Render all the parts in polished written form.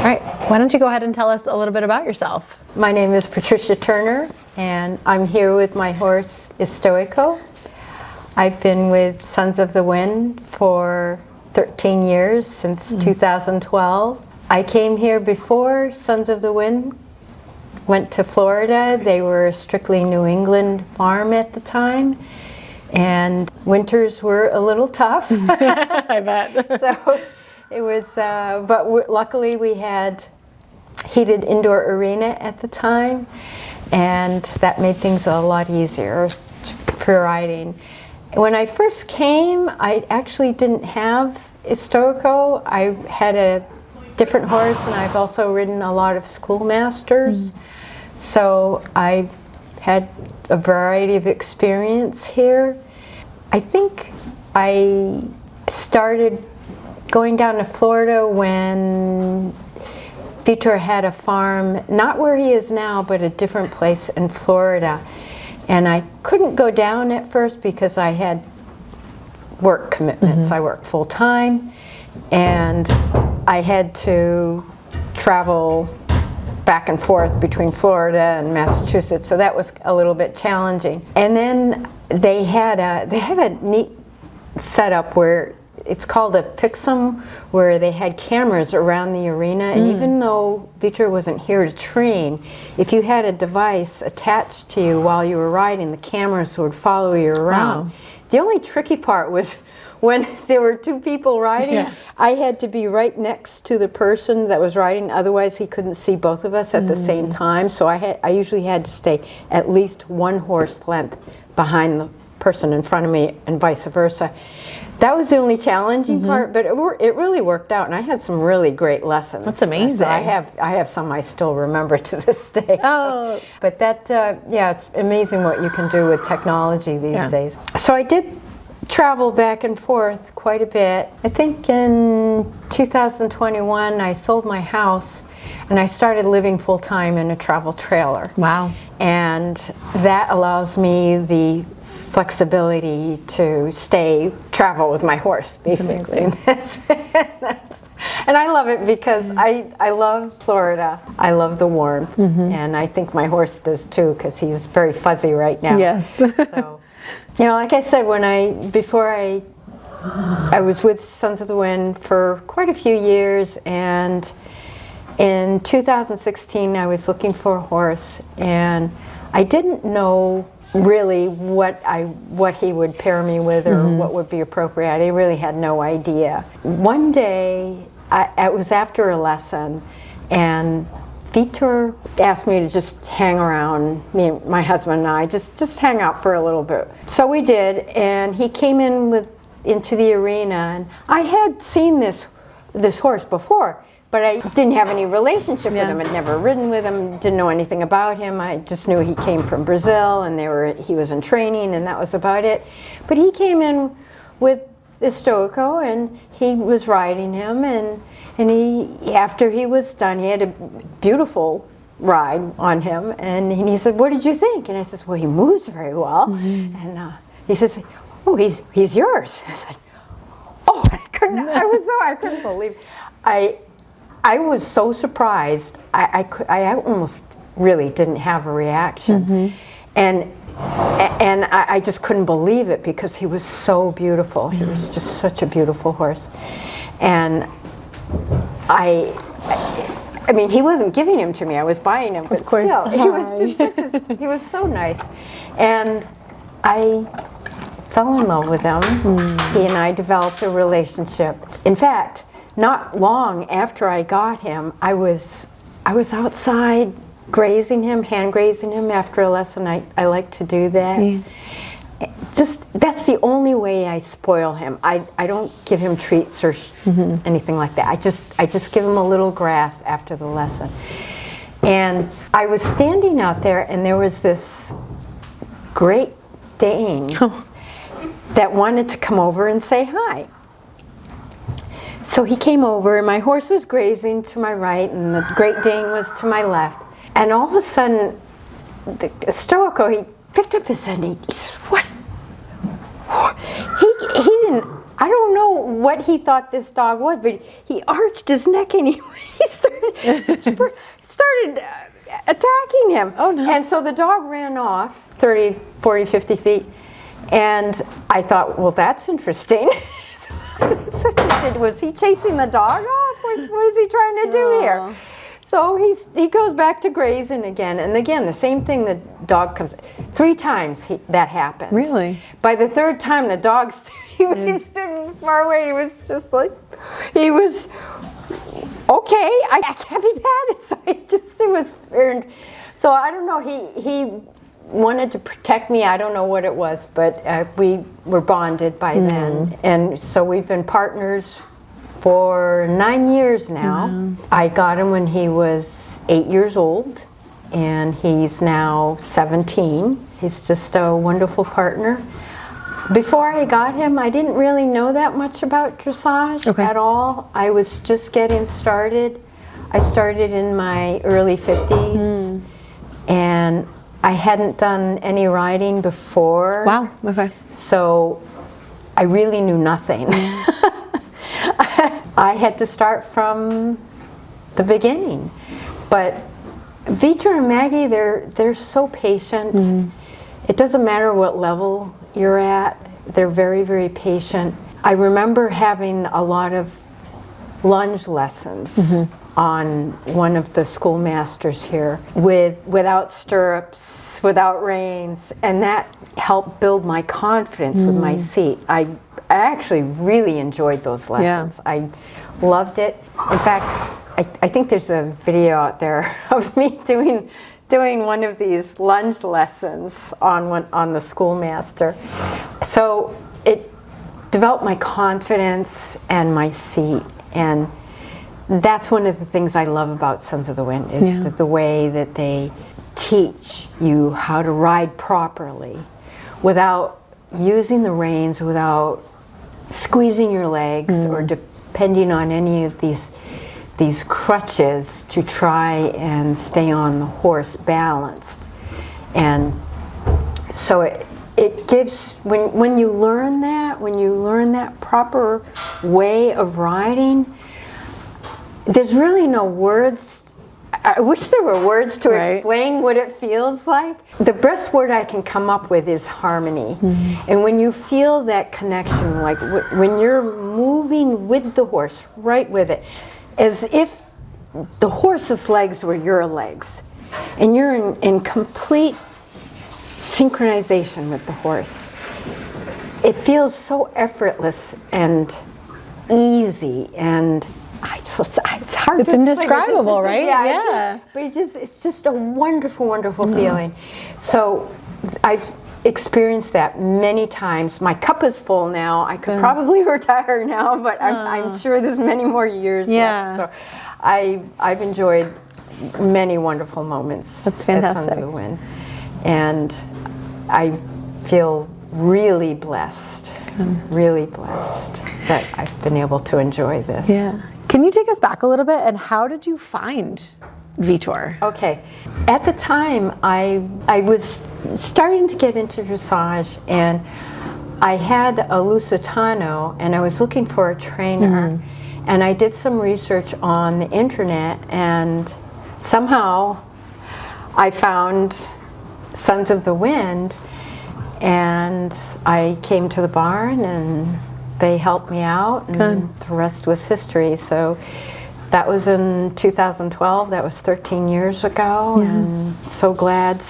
All right, why don't you go ahead and tell us a little bit about yourself? My name is Patricia Turner, and I'm here with my horse, Estoico. I've been with Sons of the Wind for 13 years, since 2012. I came here before Sons of the Wind, went to Florida. They were a strictly New England farm at the time, and winters were a little tough. I bet. So it was, but luckily we had heated indoor arena at the time, and that made things a lot easier for riding. When I first came, I actually didn't have Estoico. I had a different horse, and I've also ridden a lot of schoolmasters. So I had a variety of experience here. I think I started going down to Florida when Vitor had a farm, not where he is now, but a different place in Florida. And I couldn't go down at first because I had work commitments. I work full time, and I had to travel back and forth between Florida and Massachusetts, so that was a little bit challenging. And then they had a neat setup where it's called a Pixum, where they had cameras around the arena, and even though Vitor wasn't here to train, if you had a device attached to you while you were riding, the cameras would follow you around. Wow. The only tricky part was when there were two people riding, I had to be right next to the person that was riding, otherwise he couldn't see both of us at the same time. So I usually had to stay at least one horse length behind the person in front of me, and vice versa. That was the only challenging part, but it really worked out, and I had some really great lessons. That's amazing. So I have some I still remember to this day. Oh. So. But that, it's amazing what you can do with technology these days. So I did travel back and forth quite a bit. I think in 2021 I sold my house, and I started living full-time in a travel trailer. Wow. And that allows me the flexibility to travel with my horse, basically. And I love it because I love Florida. I love the warmth, and I think my horse does too, because he's very fuzzy right now. Yes. So, like I said, before I was with Sons of the Wind for quite a few years, and in 2016 I was looking for a horse, and I didn't know really what he would pair me with, or what would be appropriate. I really had no idea. One day, it was after a lesson, and Vitor asked me to just hang around, my husband and I, just hang out for a little bit. So we did, and he came into the arena, and I had seen this horse before, but I didn't have any relationship with him. I'd never ridden with him, didn't know anything about him. I just knew he came from Brazil, and he was in training, and that was about it. But he came in with Estoico, and he was riding him, and after he was done, he had a beautiful ride on him, and he said, "What did you think?" And I said, "Well, he moves very well." And he says, "Oh, he's yours." I said, "Oh, I couldn't believe it." I was so surprised. I almost really didn't have a reaction, and I just couldn't believe it, because he was so beautiful. He was just such a beautiful horse, and I mean, he wasn't giving him to me. I was buying him, but still, he was just he was so nice, and I fell in love with him. He and I developed a relationship. In fact, not long after I got him, I was outside grazing him, hand grazing him after a lesson. I like to do that. That's the only way I spoil him. I don't give him treats or anything like that. I just give him a little grass after the lesson. And I was standing out there, and there was this Great Dane that wanted to come over and say hi. So he came over, and my horse was grazing to my right, and the Great Dane was to my left. And all of a sudden, the Estoico, he picked up his head, and he said, "What?" He didn't, I don't know know what he thought this dog was, but he arched his neck and he started attacking him. Oh, no. And so the dog ran off 30, 40, 50 feet. And I thought, well, that's interesting. Was he chasing the dog off? What is he trying to do here? So he goes back to grazing again. And again, the same thing, the dog comes. 3 times that happened. Really? By the 3rd time, the dog he stood far away. He was just like, he was, okay, I can't be bad. So it was, so I don't know, he wanted to protect me. I don't know what it was, but we were bonded by then. And so we've been partners for 9 years now. I got him when he was 8 years old, and he's now 17. He's just a wonderful partner. Before I got him, I didn't really know that much about dressage at all. I was just getting started. I started in my early 50s, and I hadn't done any riding before. Wow, okay. So I really knew nothing. I had to start from the beginning. But Vitor and Maggie, they're so patient. It doesn't matter what level you're at. They're very, very patient. I remember having a lot of lunge lessons on one of the schoolmasters here without stirrups, without reins, and that helped build my confidence with my seat. I actually really enjoyed those lessons. I loved it. In fact, I think there's a video out there of me doing one of these lunge lessons on the schoolmaster. So it developed my confidence and my seat, and that's one of the things I love about Sons of the Wind is the way that they teach you how to ride properly without using the reins, without squeezing your legs or depending on any of these crutches to try and stay on the horse balanced. And so it gives, when you learn that proper way of riding, there's really no words. I wish there were words to explain what it feels like. The best word I can come up with is harmony. And when you feel that connection, like when you're moving with the horse, right with it, as if the horse's legs were your legs, and you're in complete synchronization with the horse. It feels so effortless and easy, and it's hard. It's indescribable, right? Yeah. But it's just a wonderful, wonderful feeling. So I've experienced that many times. My cup is full now. I could probably retire now, but I'm sure there's many more years left. So I've enjoyed many wonderful moments That's fantastic. at Sons of the Wind, and I feel really blessed, that I've been able to enjoy this. Yeah. Can you take us back a little bit, and how did you find Vitor? Okay. At the time, I was starting to get into dressage, and I had a Lusitano, and I was looking for a trainer, and I did some research on the internet, and somehow I found Sons of the Wind, and I came to the barn, and they helped me out, and the rest was history. So that was in 2012. That was 13 years ago, and so glad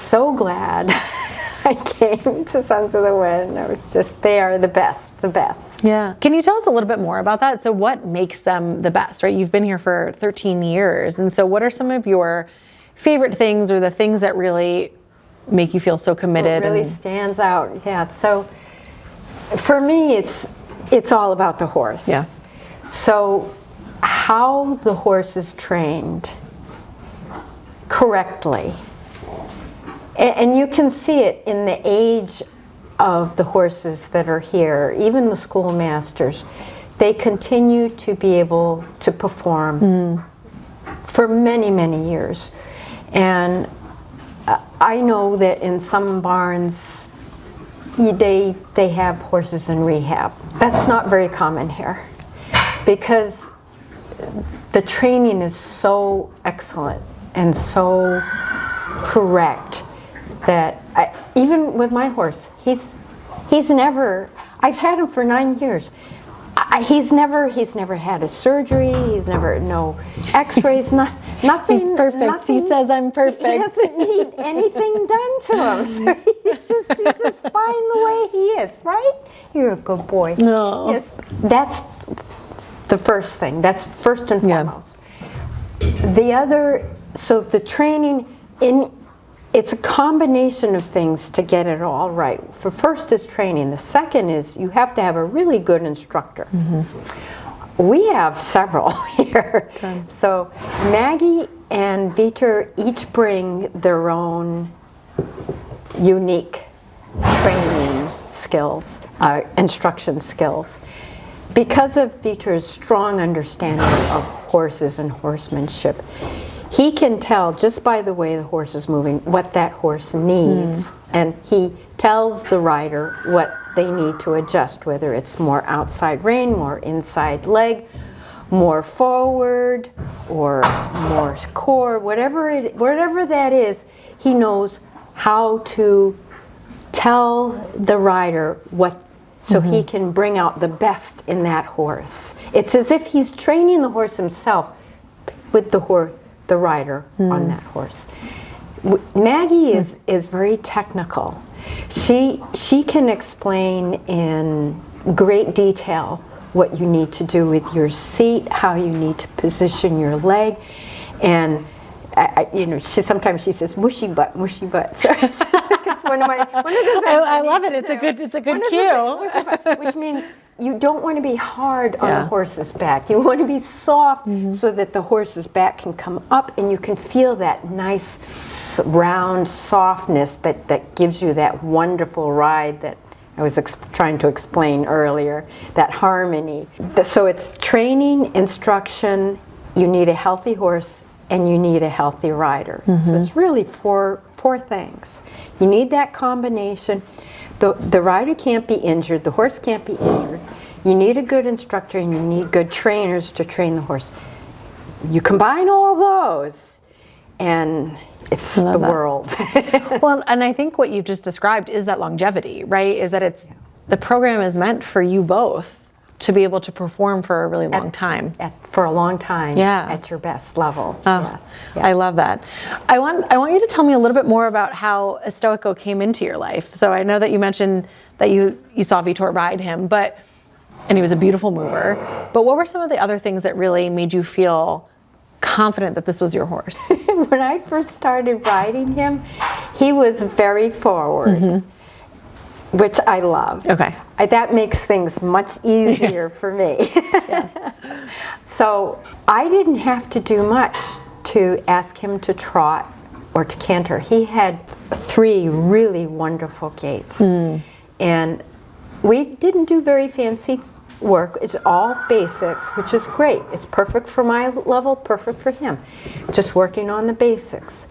I came to Sons of the Wind. I was just, they are the best. Yeah. Can you tell us a little bit more about that? So what makes them the best, right? You've been here for 13 years, and so what are some of your favorite things, or the things that really make you feel so committed? It really stands out. Yeah. So for me, it's all about the horse. Yeah. So how the horse is trained correctly, and you can see it in the age of the horses that are here, even the schoolmasters, they continue to be able to perform for many, many years. And I know that in some barns, they have horses in rehab. That's not very common here because the training is so excellent and so correct that even with my horse, he's never. I've had him for 9 years. He's never had a surgery. He's never no X-rays. Nothing. He's perfect. Nothing, he says I'm perfect. He doesn't need anything done to him. So he's just fine the way he is. Right? You're a good boy. No. Yes. That's the first thing. That's first and foremost. The other. So the training it's a combination of things to get it all right. For first is training. The second is you have to have a really good instructor. We have several here. Okay. So Maggie and Vitor each bring their own unique training skills, instruction skills. Because of Vitor's strong understanding of horses and horsemanship, he can tell just by the way the horse is moving what that horse needs, and he tells the rider what they need to adjust, whether it's more outside rein, more inside leg, more forward, or more core, whatever that is, he knows how to tell the rider what, so he can bring out the best in that horse. It's as if he's training the horse himself with the rider on that horse. Maggie is very technical. She can explain in great detail what you need to do with your seat, how you need to position your leg, and sometimes she says mushy butt. So it's one of the things I love it. It's a good cue. Which means you don't want to be hard on the horse's back. You want to be soft so that the horse's back can come up and you can feel that nice round softness that gives you that wonderful ride that I was trying to explain earlier, that harmony. So it's training, instruction, you need a healthy horse, and you need a healthy rider. So it's really four things. You need that combination. The rider can't be injured, the horse can't be injured. You need a good instructor and you need good trainers to train the horse. You combine all those and it's the world. Well, and I think what you've just described is that longevity, right? Is that the program is meant for you both to be able to perform for a really long time. For a long time, at your best level. Yes. I love that. I want you to tell me a little bit more about how Estoico came into your life. So I know that you mentioned that you saw Vitor ride him, and he was a beautiful mover. But what were some of the other things that really made you feel confident that this was your horse? When I first started riding him, he was very forward. Which I love. Okay. That makes things much easier for me. Yes. So I didn't have to do much to ask him to trot or to canter. He had 3 really wonderful gaits. And we didn't do very fancy work. It's all basics, which is great. It's perfect for my level, perfect for him. Just working on the basics.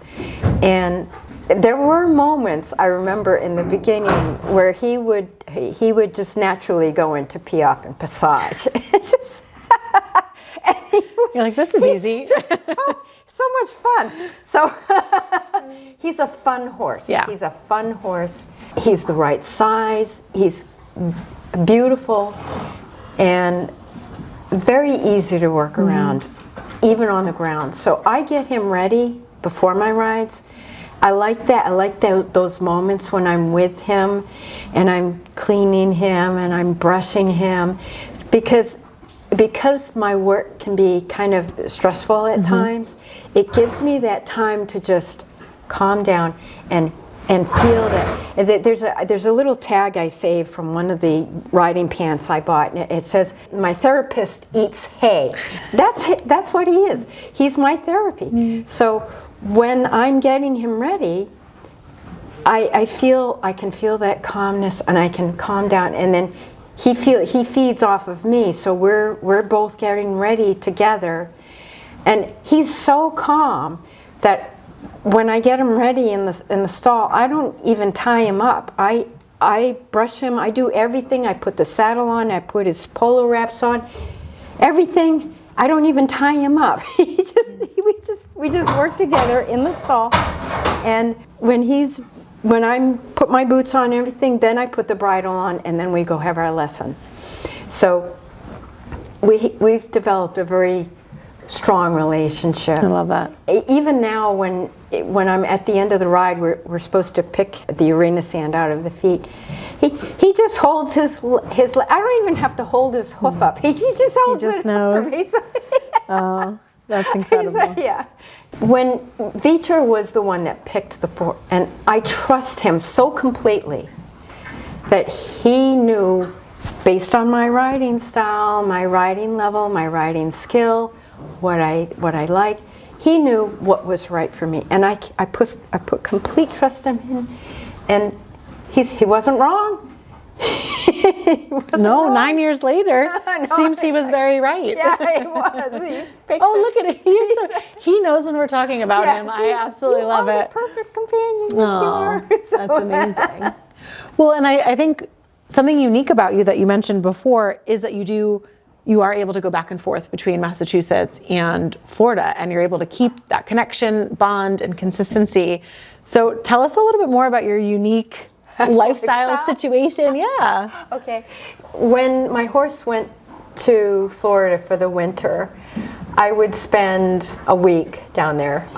And there were moments I remember in the beginning where he would just naturally go into piaffe and passage. You're like, this is easy. So much fun. So he's a fun horse. Yeah. He's a fun horse. He's the right size. He's beautiful and very easy to work around, even on the ground. So I get him ready before my rides. I like that. I like those moments when I'm with him and I'm cleaning him and I'm brushing him because my work can be kind of stressful at times. It gives me that time to just calm down and feel that. There's a little tag I saved from one of the riding pants I bought, and it says, "My therapist eats hay." That's what he is. He's my therapy. So when I'm getting him ready, I can feel that calmness and I can calm down, and then he feeds off of me, so we're both getting ready together, and he's so calm that when I get him ready in the stall, I don't even tie him up. I I brush him, I do everything. I put the saddle on, I put his polo wraps on, everything. I don't even tie him up. We just work together in the stall. And when I put my boots on and everything, then I put the bridle on, and then we go have our lesson. So we've developed a very strong relationship. I love that. Even now, when I'm at the end of the ride, we're supposed to pick the arena sand out of the feet. He just holds his. I don't even have to hold his hoof up. He just holds it knows. for me. So, Oh, that's incredible. yeah. When Vitor was the one that picked the four, and I trust him so completely that he knew, based on my riding style, my riding level, my riding skill, what I like, he knew what was right for me, and I put complete trust in him, and he wasn't wrong. No, 9 years later, No, seems he was very right. Yeah, he was. Oh, look at it. He knows when we're talking about him. I absolutely love You are it. the perfect companion. Yes, Oh, you are. that's amazing. Well, and I think something unique about you that you mentioned before is that you are able to go back and forth between Massachusetts and Florida, and you're able to keep that connection, bond, and consistency. So tell us a little bit more about your unique lifestyle situation. Yeah. Okay. When my horse went to Florida for the winter, I would spend a week down there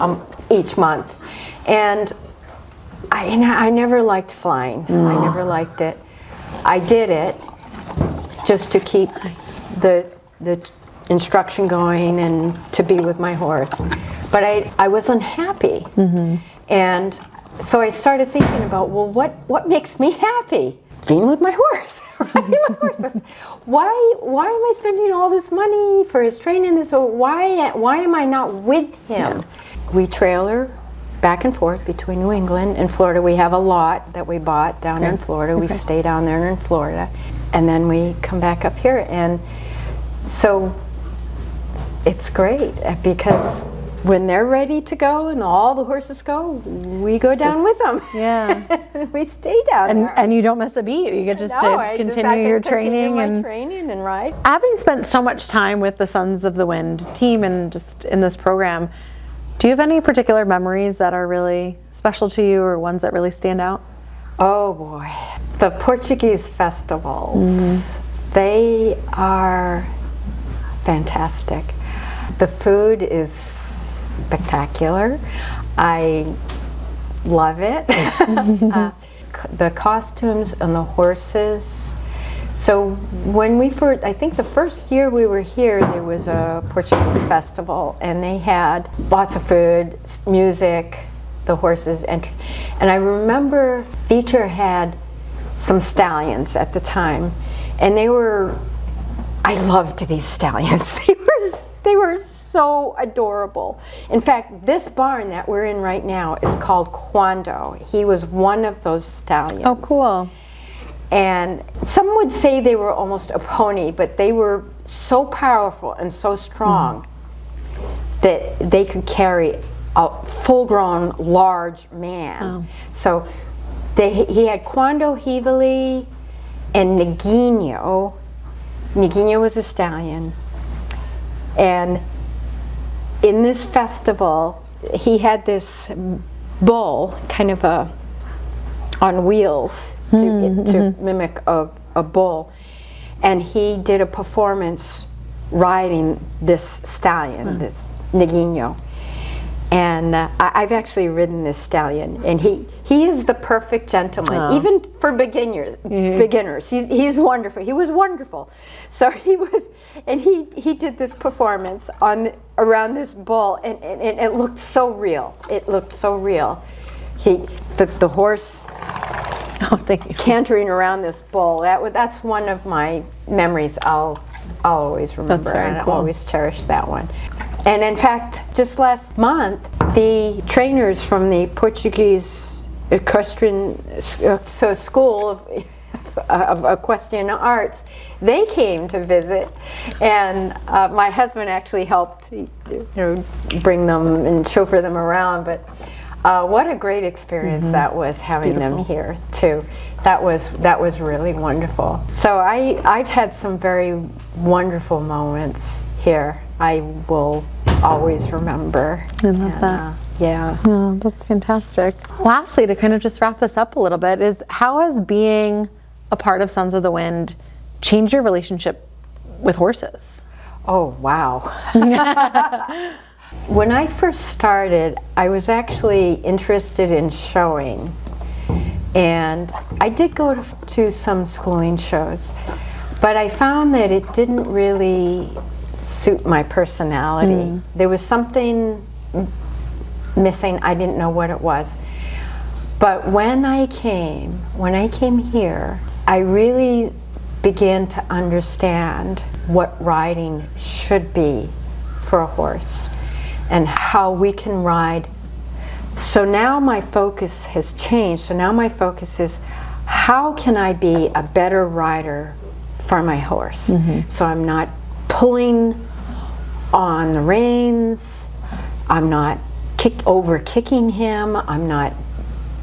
each month. And I never liked flying. I never liked it. I did it just to keep the instruction going and to be with my horse. But I was unhappy. And so I started thinking about, well, what makes me happy? Being with my horse. Riding my horse. Why am I spending all this money for his training? So why am I not with him? We trailer back and forth between New England and Florida. We have a lot that we bought down in Florida. We stay down there in Florida, and then we come back up here. And so it's great because when they're ready to go and all the horses go, we go down with them. Yeah. We stay down there. And you don't miss a beat. You get just to continue your training and ride. Having spent so much time with the Sons of the Wind team and just in this program, do you have any particular memories that are really special to you or ones that really stand out? Oh boy. The Portuguese festivals, they are fantastic. The food is spectacular. I love it. The costumes and the horses. So when I think the first year we were here, there was a Portuguese festival, and they had lots of food, music, the horses. And I remember Vitor had some stallions at the time, and I loved these stallions. They were so adorable. In fact, this barn that we're in right now is called Quando. He was one of those stallions. Oh, cool. And some would say they were almost a pony, but they were so powerful and so strong that they could carry a full-grown, large man. Oh. So he had Quando, Hivali, and Neguinho. Neguinho was a stallion. And in this festival, he had this bull, kind of on wheels, to mimic a bull. And he did a performance riding this stallion, this Neguinho. And I've actually ridden this stallion, and he is the perfect gentleman, even for beginners. He's wonderful. He was wonderful. So he did this performance around this bull, and it looked so real. It looked so real. The horse cantering around this bull. That's one of my memories. I'll always remember, and I'll always cherish that one. And in fact, just last month, the trainers from the Portuguese Equestrian School of Equestrian Arts, they came to visit, and my husband actually helped, bring them and chauffeur them around. But What a great experience that was, having them here too. That was really wonderful. So I've had some very wonderful moments here. I will always remember. I love that. Yeah. Oh, that's fantastic. Lastly, to kind of just wrap this up a little bit, is how has being a part of Sons of the Wind changed your relationship with horses? Oh, wow. When I first started, I was actually interested in showing. And I did go to some schooling shows, but I found that it didn't really suit my personality. There was something missing. I didn't know what it was. But when I came here, I really began to understand what riding should be for a horse and how we can ride. So now my focus has changed. So now my focus is, how can I be a better rider for my horse? So I'm not pulling on the reins, I'm not over kicking him, I'm not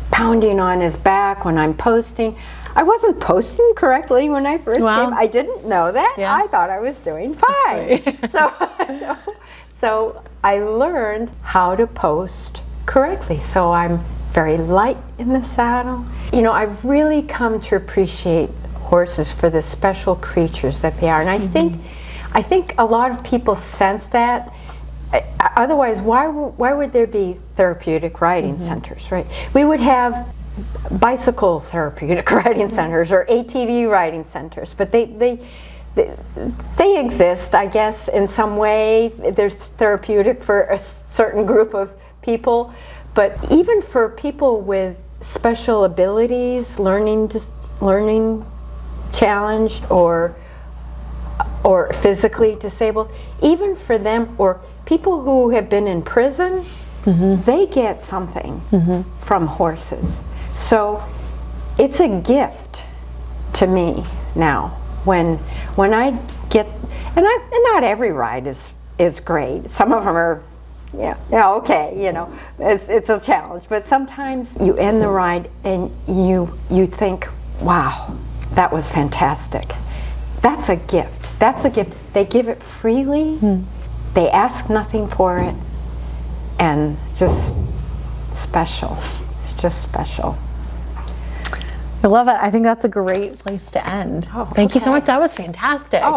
pounding on his back when I'm posting. I wasn't posting correctly when I first came. I didn't know that. Yeah. I thought I was doing fine. So I learned how to post correctly. So I'm very light in the saddle. You know, I've really come to appreciate horses for the special creatures that they are. And I think a lot of people sense that. Otherwise, why would there be therapeutic riding centers, right? We would have bicycle therapeutic riding centers or ATV riding centers, but they exist, I guess, in some way. There's therapeutic for a certain group of people, but even for people with special abilities, learning challenged or physically disabled, even for them, or people who have been in prison, they get something from horses. So it's a gift to me now when I get, and not every ride is great. Some of them are, okay, you know, it's a challenge. But sometimes you end the ride and you think, wow, that was fantastic. That's a gift. That's a gift. They give it freely. They ask nothing for it. And just special. It's just special. I love it. I think that's a great place to end. Oh, Thank you so okay. much. That was fantastic. Oh,